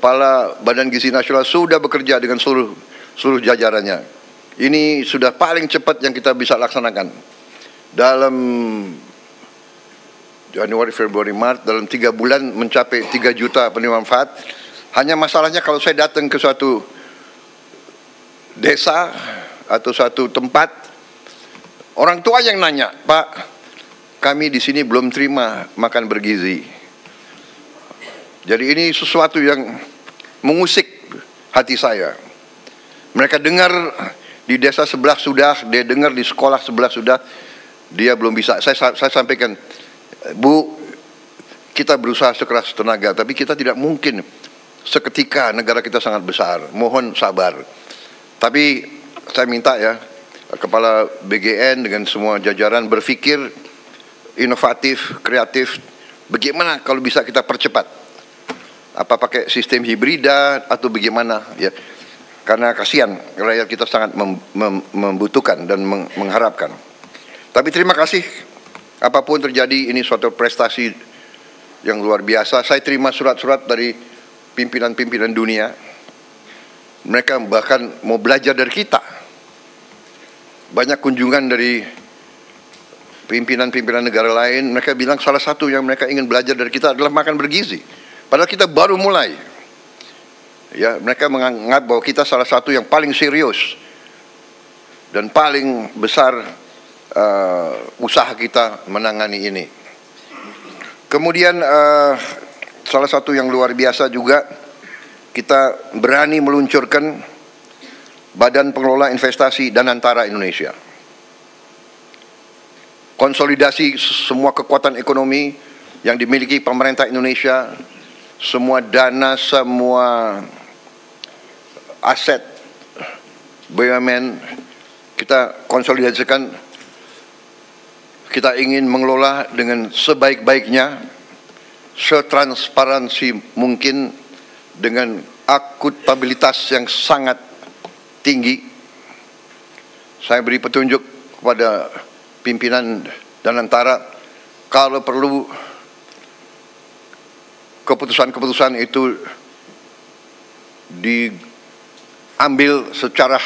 Kepala Badan Gizi Nasional sudah bekerja dengan seluruh jajarannya. Ini sudah paling cepat yang kita bisa laksanakan. Dalam Januari, Februari, Maret, dalam 3 bulan mencapai 3 juta penerima manfaat. Hanya masalahnya kalau saya datang ke suatu desa atau suatu tempat, orang tua yang nanya, "Pak, kami di sini belum terima makan bergizi." Jadi ini sesuatu yang mengusik hati saya. Mereka dengar di desa sebelah sudah, dia dengar di sekolah sebelah sudah, dia belum bisa. Saya sampaikan, "Bu, kita berusaha sekeras tenaga, tapi kita tidak mungkin seketika, negara kita sangat besar. Mohon sabar." Tapi saya minta ya, Kepala BGN dengan semua jajaran berpikir inovatif, kreatif. Bagaimana kalau bisa kita percepat? Apa pakai sistem hibrida atau bagaimana ya? Karena kasihan rakyat kita sangat membutuhkan dan mengharapkan. Tapi terima kasih, apapun terjadi ini suatu prestasi yang luar biasa. Saya terima surat-surat dari pimpinan-pimpinan dunia. Mereka bahkan mau belajar dari kita. Banyak kunjungan dari pimpinan-pimpinan negara lain. Mereka bilang salah satu yang mereka ingin belajar dari kita adalah makan bergizi. Padahal kita baru mulai. Ya, mereka menganggap bahwa kita salah satu yang paling serius dan paling besar usaha kita menangani ini. Kemudian salah satu yang luar biasa juga, kita berani meluncurkan Badan Pengelola Investasi Danantara Indonesia. Konsolidasi semua kekuatan ekonomi yang dimiliki pemerintah Indonesia, semua dana, semua aset BUMN kita konsolidasikan. Kita ingin mengelola dengan sebaik-baiknya, setransparansi mungkin, dengan akuntabilitas yang sangat tinggi. Saya beri petunjuk kepada pimpinan Danantara, kalau perlu keputusan-keputusan itu diambil secara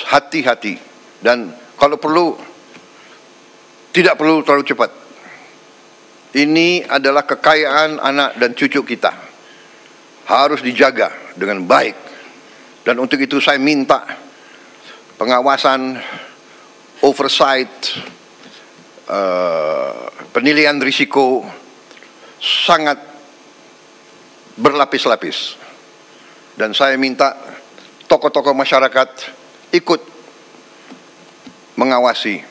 hati-hati, dan kalau perlu tidak perlu terlalu cepat. Ini adalah kekayaan anak dan cucu kita, harus dijaga dengan baik. Dan untuk itu saya minta pengawasan, oversight, penilaian risiko sangat berlapis-lapis. Dan saya minta tokoh-tokoh masyarakat ikut mengawasi.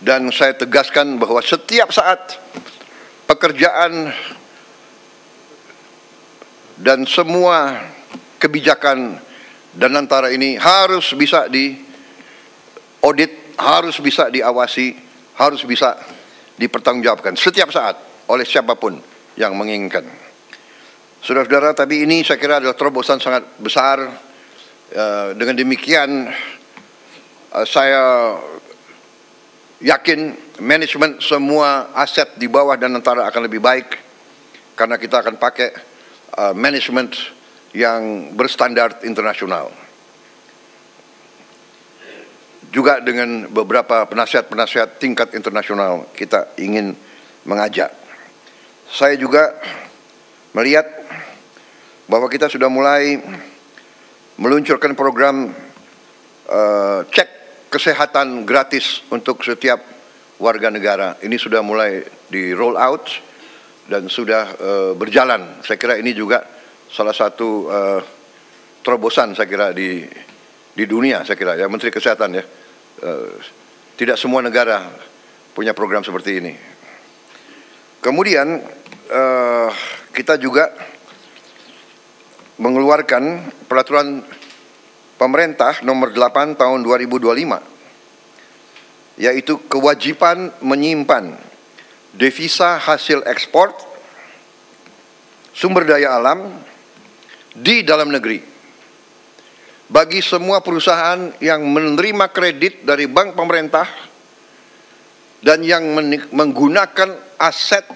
Dan saya tegaskan bahwa setiap saat pekerjaan dan semua kebijakan Danantara ini harus bisa diaudit, harus bisa diawasi, harus bisa dipertanggungjawabkan setiap saat oleh siapapun yang menginginkan. Saudara-saudara, tapi ini saya kira adalah terobosan sangat besar. Dengan demikian saya yakin manajemen semua aset di bawah Danantara akan lebih baik, karena kita akan pakai manajemen yang berstandar internasional. Juga dengan beberapa penasihat-penasihat tingkat internasional kita ingin mengajak. Saya juga melihat bahwa kita sudah mulai meluncurkan program cek kesehatan gratis untuk setiap warga negara. Ini sudah mulai di roll out dan sudah berjalan. Saya kira ini juga salah satu terobosan saya kira di dunia, saya kira ya, Menteri Kesehatan ya. Tidak semua negara punya program seperti ini. Kemudian kita juga mengeluarkan peraturan pemerintah nomor 8 tahun 2025, yaitu kewajiban menyimpan devisa hasil ekspor sumber daya alam di dalam negeri bagi semua perusahaan yang menerima kredit dari bank pemerintah dan yang menggunakan aset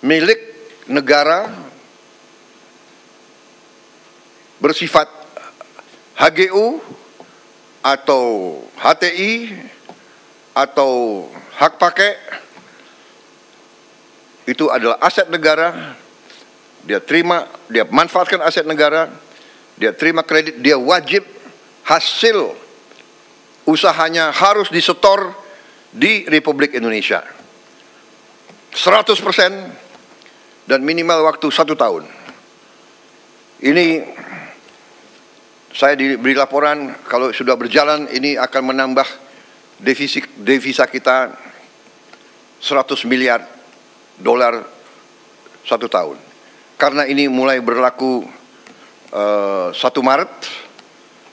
milik negara bersifat HGU atau HTI atau hak pakai, itu adalah aset negara. Dia terima, dia manfaatkan aset negara, dia terima kredit, dia wajib hasil usahanya harus disetor di Republik Indonesia 100% dan minimal waktu 1 tahun. Ini saya diberi laporan kalau sudah berjalan ini akan menambah devisa kita 100 miliar dolar 1 tahun. Karena ini mulai berlaku 1 Maret,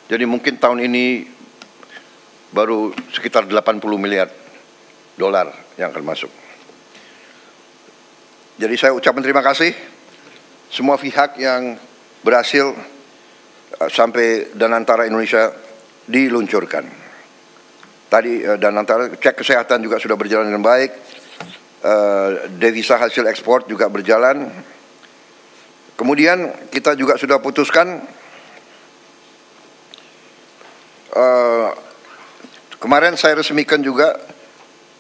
jadi mungkin tahun ini baru sekitar 80 miliar dolar yang akan masuk. Jadi saya ucapkan terima kasih semua pihak yang berhasil sampai Danantara Indonesia diluncurkan. Tadi Danantara cek kesehatan juga sudah berjalan dengan baik, devisa hasil ekspor juga berjalan. Kemudian kita juga sudah putuskan kemarin saya resmikan juga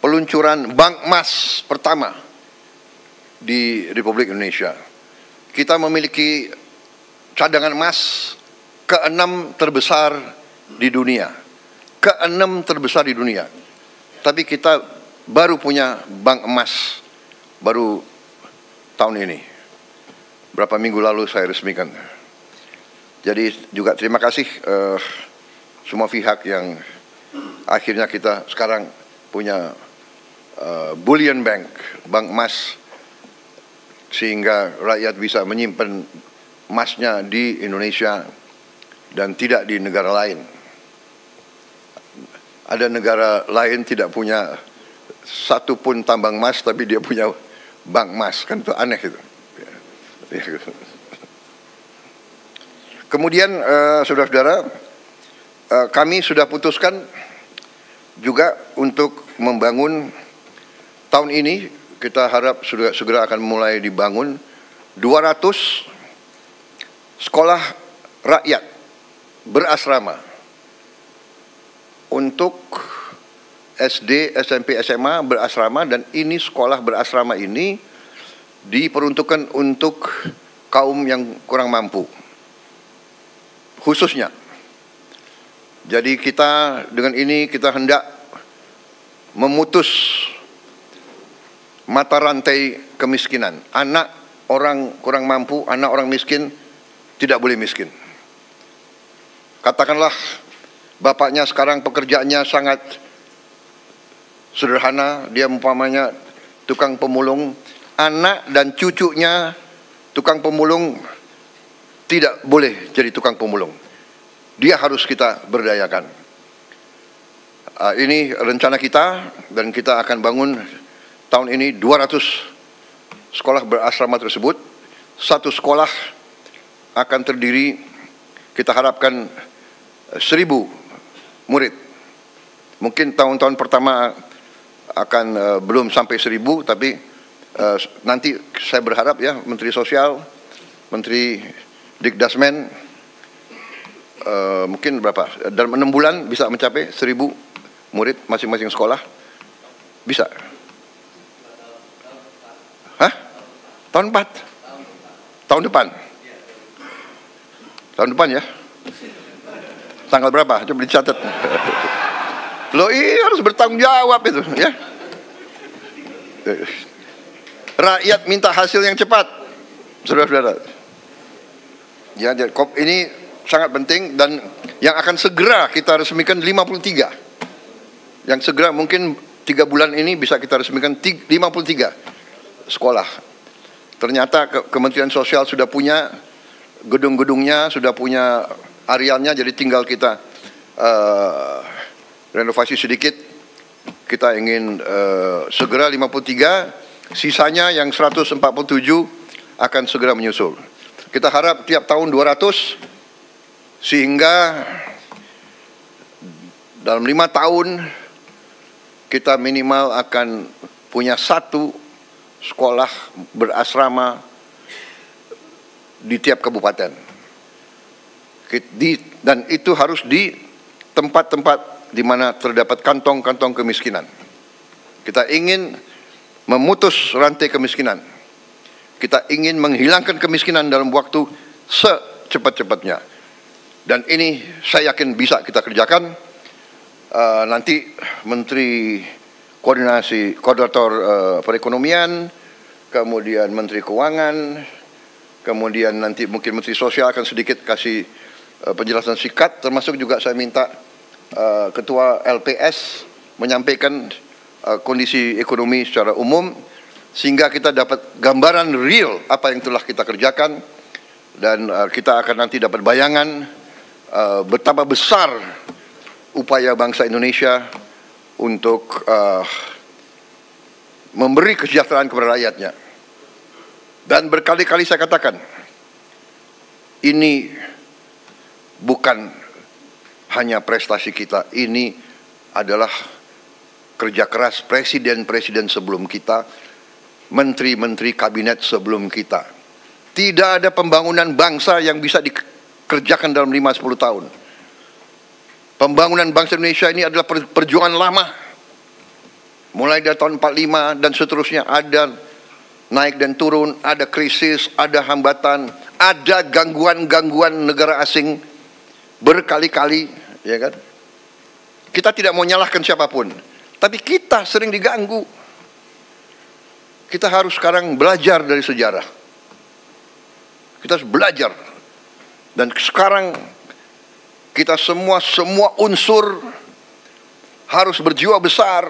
peluncuran bank emas pertama di Republik Indonesia. Kita memiliki cadangan emas ke-6 terbesar di dunia. Ke-6 terbesar di dunia. Tapi kita baru punya bank emas baru tahun ini. Berapa minggu lalu saya resmikan. Jadi juga terima kasih semua pihak yang akhirnya kita sekarang punya bullion bank, bank emas, sehingga rakyat bisa menyimpan emasnya di Indonesia dan tidak di negara lain. Ada negara lain tidak punya satu pun tambang emas, tapi dia punya bank emas, kan itu aneh itu. Kemudian saudara-saudara, kami sudah putuskan juga untuk membangun tahun ini, kita harap sudah segera akan mulai dibangun 200 sekolah rakyat berasrama untuk SD, SMP, SMA berasrama, dan ini sekolah berasrama ini diperuntukkan untuk kaum yang kurang mampu khususnya. Jadi kita dengan ini kita hendak memutus mata rantai kemiskinan. Anak orang kurang mampu, anak orang miskin tidak boleh miskin. Katakanlah bapaknya sekarang pekerjaannya sangat sederhana, dia umpamanya tukang pemulung, anak dan cucunya tukang pemulung tidak boleh jadi tukang pemulung. Dia harus kita berdayakan. Ini rencana kita, dan kita akan bangun tahun ini 200 sekolah berasrama tersebut. Satu sekolah akan terdiri, kita harapkan 1000 murid. Mungkin tahun-tahun pertama akan belum sampai 1000, tapi nanti saya berharap ya Menteri Sosial, Menteri Dikdasmen, mungkin berapa, dalam 6 bulan bisa mencapai 1000 murid masing-masing sekolah. Bisa? Hah? Tahun 4? Tahun depan? Tahun depan ya? Tanggal berapa? Coba dicatat. Loh, ini harus bertanggung jawab itu ya. Rakyat minta hasil yang cepat, saudara-saudara. Ya, ini sangat penting, dan yang akan segera kita resmikan 53. Yang segera mungkin 3 bulan ini bisa kita resmikan 53 sekolah. Ternyata Kementerian Sosial sudah punya gedung-gedungnya, sudah punya arealnya, jadi tinggal kita renovasi sedikit. Kita ingin segera 53, sisanya yang 147 akan segera menyusul. Kita harap tiap tahun 200, sehingga dalam 5 tahun kita minimal akan punya 1 sekolah berasrama di tiap kabupaten. Dan itu harus di tempat-tempat di mana terdapat kantong-kantong kemiskinan. Kita ingin memutus rantai kemiskinan. Kita ingin menghilangkan kemiskinan dalam waktu secepat-cepatnya. Dan ini saya yakin bisa kita kerjakan. Nanti Menteri Koordinator Perekonomian, kemudian Menteri Keuangan, kemudian nanti mungkin Menteri Sosial akan sedikit kasih penjelasan singkat, termasuk juga saya minta Ketua LPS menyampaikan kondisi ekonomi secara umum, sehingga kita dapat gambaran real apa yang telah kita kerjakan, dan kita akan nanti dapat bayangan betapa besar upaya bangsa Indonesia untuk memberi kesejahteraan kepada rakyatnya. Dan berkali-kali saya katakan, ini bukan hanya prestasi kita, ini adalah kerja keras presiden-presiden sebelum kita, menteri-menteri kabinet sebelum kita. Tidak ada pembangunan bangsa yang bisa dikerjakan dalam 5-10 tahun. Pembangunan bangsa Indonesia ini adalah perjuangan lama. Mulai dari tahun 45 dan seterusnya, ada naik dan turun, ada krisis, ada hambatan, ada gangguan-gangguan negara asing berkali-kali, ya kan? Kita tidak mau nyalahkan siapapun, tapi kita sering diganggu. Kita harus sekarang belajar dari sejarah. Kita harus belajar. Dan sekarang kita semua unsur harus berjiwa besar.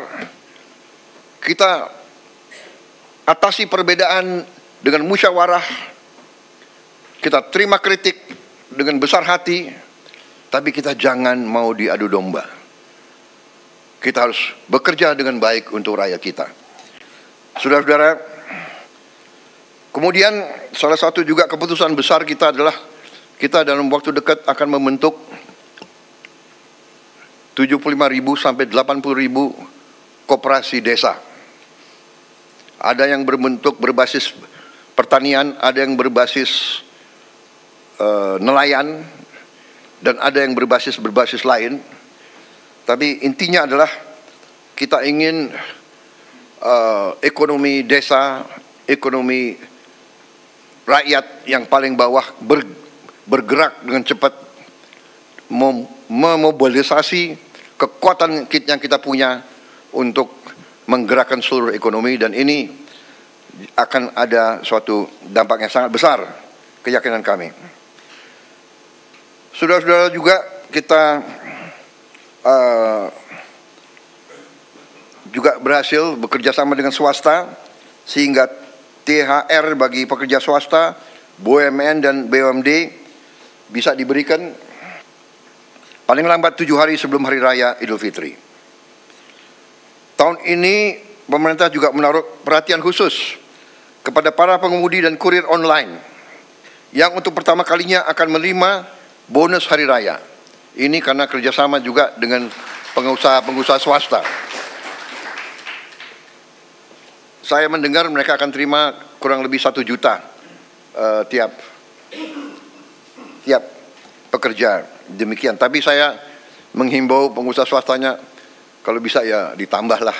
Kita atasi perbedaan dengan musyawarah. Kita terima kritik dengan besar hati, tapi kita jangan mau diadu domba. Kita harus bekerja dengan baik untuk rakyat kita. Saudara-saudara, kemudian salah satu juga keputusan besar kita adalah kita dalam waktu dekat akan membentuk 75.000 sampai 80.000 koperasi desa. Ada yang berbasis pertanian, ada yang berbasis nelayan, dan ada yang berbasis lain. Tapi intinya adalah kita ingin ekonomi desa, ekonomi rakyat yang paling bawah bergerak dengan cepat, memobilisasi kekuatan yang kita punya untuk menggerakkan seluruh ekonomi, dan ini akan ada suatu dampak yang sangat besar, keyakinan kami. Saudara-saudara, juga kita juga berhasil bekerja sama dengan swasta, sehingga THR bagi pekerja swasta, BUMN dan BUMD bisa diberikan paling lambat 7 hari sebelum Hari Raya Idul Fitri. Tahun ini pemerintah juga menaruh perhatian khusus kepada para pengemudi dan kurir online yang untuk pertama kalinya akan menerima bonus Hari Raya. Ini karena kerjasama juga dengan pengusaha swasta. Saya mendengar mereka akan terima kurang lebih 1 juta tiap pekerja, demikian. Tapi saya menghimbau pengusaha swastanya, kalau bisa ya ditambahlah.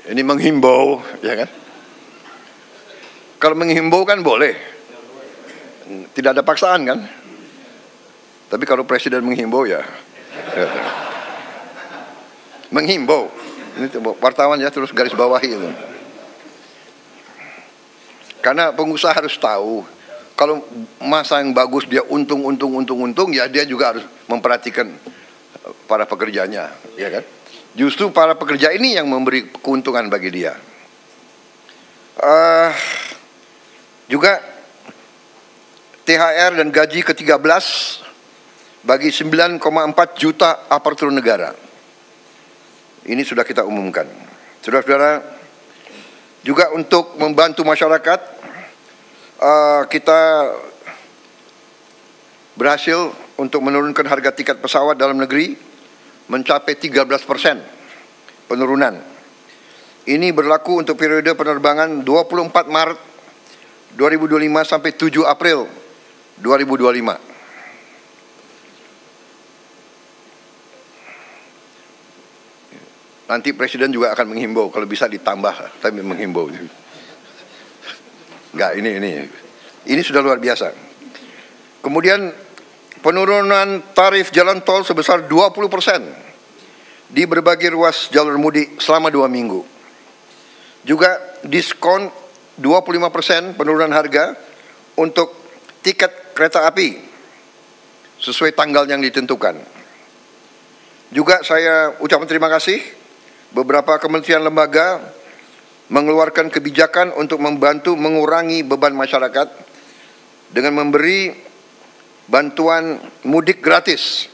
Ini menghimbau, ya kan? Kalau menghimbau kan boleh, tidak ada paksaan kan? Tapi kalau presiden menghimbau ya, menghimbau. Ini wartawan ya, terus garis bawahi itu. Karena pengusaha harus tahu, kalau masa yang bagus dia untung, ya dia juga harus memperhatikan para pekerjanya, ya kan? Justru para pekerja ini yang memberi keuntungan bagi dia. Juga THR dan gaji ke-13 bagi 9,4 juta aparatur negara. Ini sudah kita umumkan. Saudara-saudara, juga untuk membantu masyarakat, kita berhasil untuk menurunkan harga tiket pesawat dalam negeri mencapai 13% penurunan. Ini berlaku untuk periode penerbangan 24 Maret 2025 sampai 7 April 2025. nanti Presiden juga akan menghimbau, kalau bisa ditambah, tapi menghimbau. Enggak, ini sudah luar biasa. Kemudian penurunan tarif jalan tol sebesar 20% di berbagai ruas jalur mudik selama 2 minggu. Juga diskon 25% penurunan harga untuk tiket kereta api sesuai tanggal yang ditentukan. Juga saya ucapkan terima kasih beberapa kementerian lembaga mengeluarkan kebijakan untuk membantu mengurangi beban masyarakat dengan memberi bantuan mudik gratis,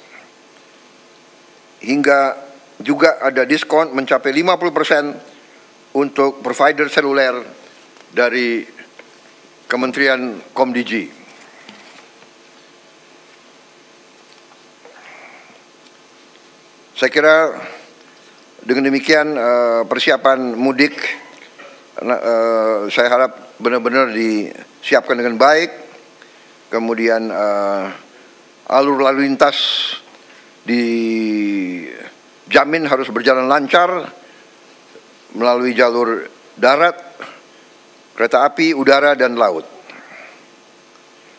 hingga juga ada diskon mencapai 50% untuk provider seluler dari Kementerian Komdigi. Saya kira dengan demikian persiapan mudik saya harap benar-benar disiapkan dengan baik. Kemudian alur lalu lintas dijamin harus berjalan lancar melalui jalur darat, kereta api, udara, dan laut.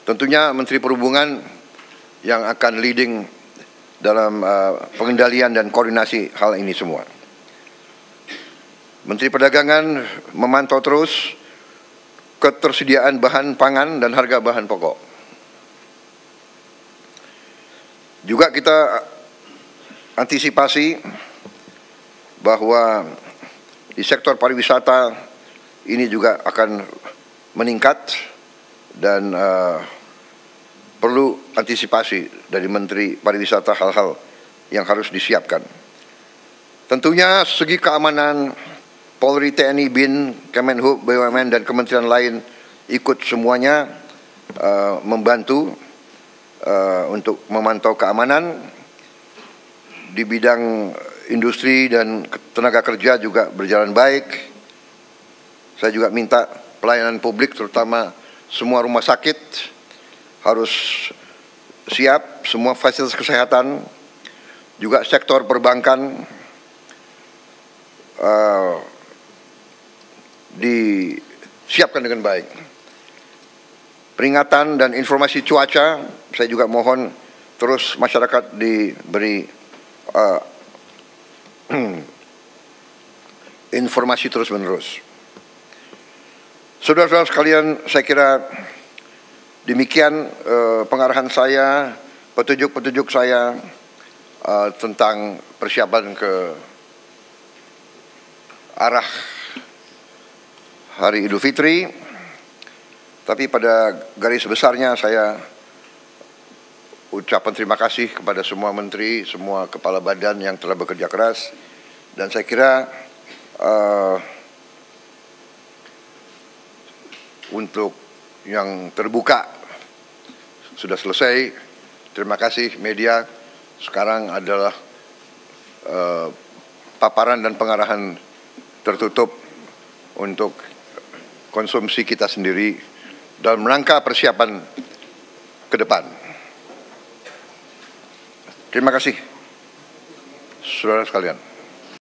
Tentunya Menteri Perhubungan yang akan leading dalam pengendalian dan koordinasi hal ini semua. Menteri Perdagangan memantau terus ketersediaan bahan pangan dan harga bahan pokok. Juga kita antisipasi bahwa di sektor pariwisata ini juga akan meningkat dan perlu antisipasi dari Menteri Pariwisata hal-hal yang harus disiapkan. Tentunya segi keamanan Polri, TNI, BIN, Kemenhub, BUMN, dan kementerian lain ikut semuanya membantu untuk memantau keamanan. Di bidang industri dan tenaga kerja juga berjalan baik. Saya juga minta pelayanan publik, terutama semua rumah sakit harus siap, semua fasilitas kesehatan, juga sektor perbankan disiapkan dengan baik. Peringatan dan informasi cuaca, saya juga mohon terus masyarakat diberi informasi terus-menerus. Saudara-saudara sekalian, saya kira demikian pengarahan saya, petunjuk-petunjuk saya tentang persiapan ke arah Hari Idul Fitri. Tapi pada garis besarnya saya ucapan terima kasih kepada semua menteri, semua kepala badan yang telah bekerja keras. Dan saya kira untuk yang terbuka sudah selesai. Terima kasih media. Sekarang adalah paparan dan pengarahan tertutup untuk konsumsi kita sendiri dalam rangka persiapan ke depan. Terima kasih, saudara sekalian.